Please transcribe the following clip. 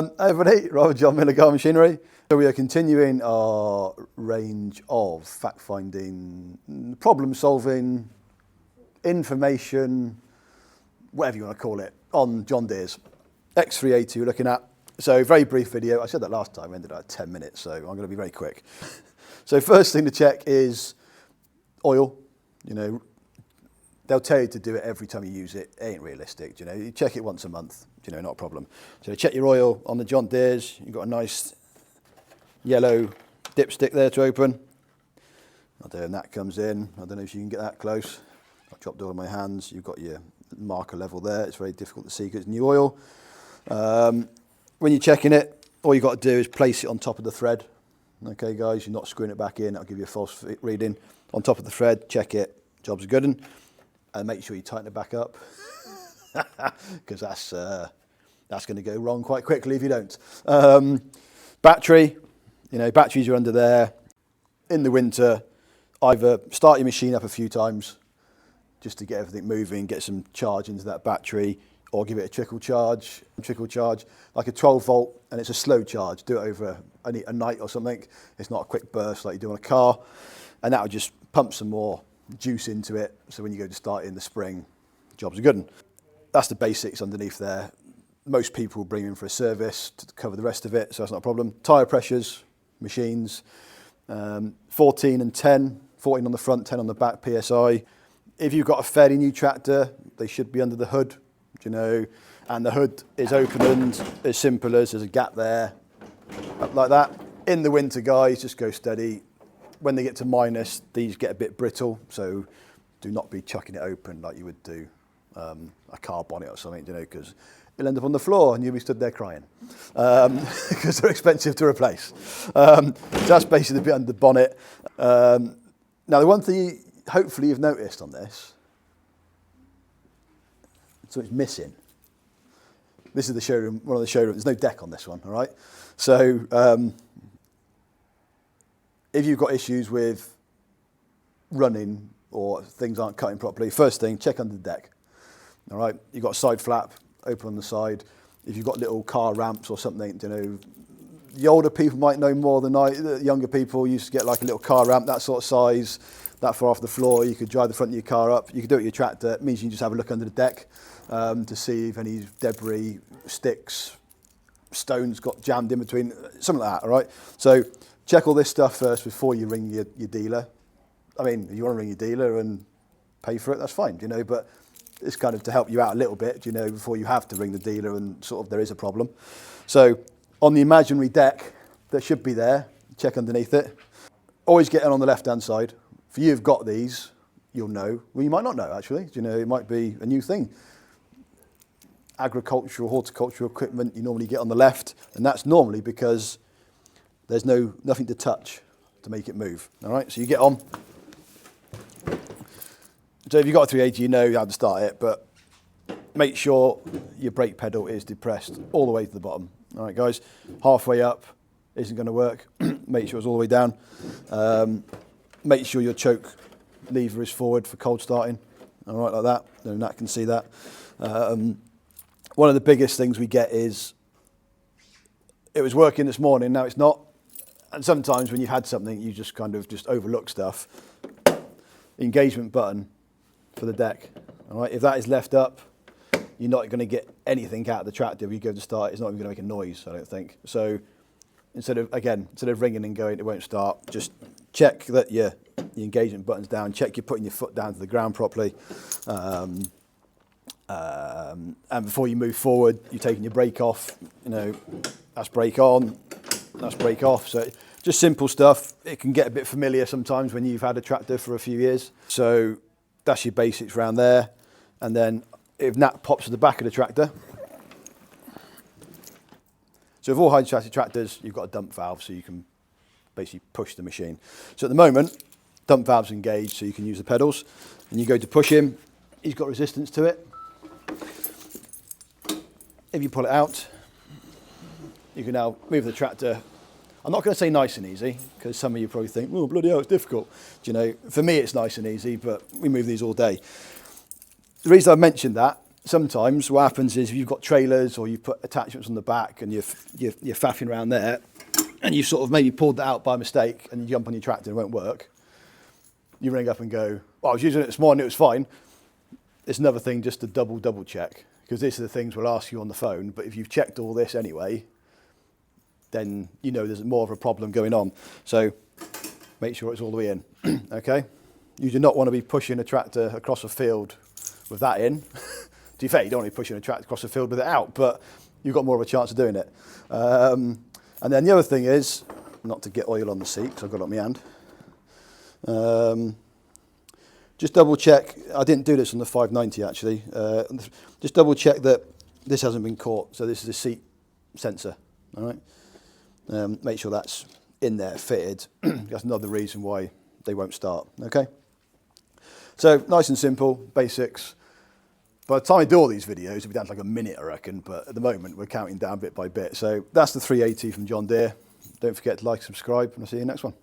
Hey everybody, Robert John Miller Car Machinery. So we are continuing our range of fact-finding, problem-solving, information, whatever you want to call it, on John Deere's X380 we're looking at. So very brief video. I said that last time, we ended at 10 minutes, so I'm going to be very quick. So first thing to check is oil. You know, they'll tell you to do it every time you use it. It ain't realistic, you know. You check it once a month, you know, not a problem. So check your oil on the John Deere's. You've got a nice yellow dipstick there to open. I don't know when that comes in. I don't know if you can get that close. I've dropped it all in my hands. You've got your marker level there. It's very difficult to see because it's new oil. When you're checking it, all you've got to do is place it on top of the thread. Okay, guys, you're not screwing it back in. I'll give you a false reading. On top of the thread, check it. Job's good. And make sure you tighten it back up because that's going to go wrong quite quickly if you don't. Battery, you know, batteries are under there. In the winter, either start your machine up a few times just to get everything moving, get some charge into that battery, or give it a trickle charge, like a 12 volt, and it's a slow charge. Do it over a night or something. It's not a quick burst like you do on a car, and that will just pump some more juice into it. So when you go to start it in the spring, jobs are good. That's the basics underneath there. Most people bring in for a service to cover the rest of it, so that's not a problem. Tyre pressures, machines, 14 and 10, 14 on the front, 10 on the back PSI. If you've got a fairly new tractor, they should be under the hood, you know, and the hood is opened as simple as there's a gap there, up like that. In the winter, guys, just go steady. When they get to minus, these get a bit brittle, so do not be chucking it open like you would do a car bonnet or something, you know, because it'll end up on the floor and you'll be stood there crying because they're expensive to replace. So that's basically the bit under the bonnet. Now, the one thing hopefully you've noticed on this, so it's missing. This is the showroom, one of the showrooms. There's no deck on this one, all right? So if you've got issues with running or things aren't cutting properly, first thing, check under the deck. All right, you've got a side flap open on the side. If you've got little car ramps or something, you know, the older people might know more than the younger people used to get like a little car ramp, that sort of size, that far off the floor. You could drive the front of your car up. You could do it with your tractor. It means you can just have a look under the deck to see if any debris, sticks, stones got jammed in between, something like that, all right? So check all this stuff first before you ring your dealer. I mean, if you want to ring your dealer and pay for it, that's fine, you know, but it's kind of to help you out a little bit, you know, before you have to ring the dealer and sort of there is a problem. So on the imaginary deck that should be there, check underneath it. Always get in on the left-hand side. If you've got these, you'll know. Well, you might not know, actually. You know, it might be a new thing. Agricultural, horticultural equipment, you normally get on the left, and that's normally because there's nothing to touch to make it move. All right, so you get on. So if you've got a 380, you know how to start it, but make sure your brake pedal is depressed all the way to the bottom. All right, guys, halfway up isn't going to work. Make sure it's all the way down. Make sure your choke lever is forward for cold starting. All right, like that. Then Nat can see that. One of the biggest things we get is, it was working this morning, now it's not. And sometimes when you've had something, you just kind of just overlook stuff. Engagement button for the deck. All right, if that is left up, you're not going to get anything out of the tractor. If you go to start, it's not even going to make a noise, I don't think. So instead of ringing and going, it won't start. Just check that your engagement button's down. Check you're putting your foot down to the ground properly. And before you move forward, you're taking your brake off. You know, that's brake on, that's brake off. So just simple stuff. It can get a bit familiar sometimes when you've had a tractor for a few years. So that's your basics around there. And then if Nat pops to the back of the tractor, so with all high-chassis tractors, you've got a dump valve so you can basically push the machine. So at the moment, dump valve's engaged so you can use the pedals. And you go to push him, he's got resistance to it. If you pull it out, you can now move the tractor. I'm not going to say nice and easy, because some of you probably think, oh, bloody hell, it's difficult. Do you know, for me, it's nice and easy, but we move these all day. The reason I mentioned that sometimes what happens is if you've got trailers or you've put attachments on the back and you're faffing around there and you've sort of maybe pulled that out by mistake and you jump on your tractor and it won't work, you ring up and go, well, I was using it this morning, it was fine. It's another thing just to double check, because these are the things we'll ask you on the phone, but if you've checked all this anyway, then you know there's more of a problem going on. So make sure it's all the way in, okay? You do not want to be pushing a tractor across a field with that in. To be fair, you don't want to be pushing a tractor across a field with it out, but you've got more of a chance of doing it. And then the other thing is, not to get oil on the seat, because I've got it on my hand. Just double check, I didn't do this on the 590 actually, just double check that this hasn't been caught. So this is a seat sensor, all right? Make sure that's in there, fitted. That's another reason why they won't start, okay? So nice and simple, basics. By the time I do all these videos, it'll be down to like a minute, I reckon, but at the moment we're counting down bit by bit. So that's the 380 from John Deere. Don't forget to like, subscribe, and I'll see you in the next one.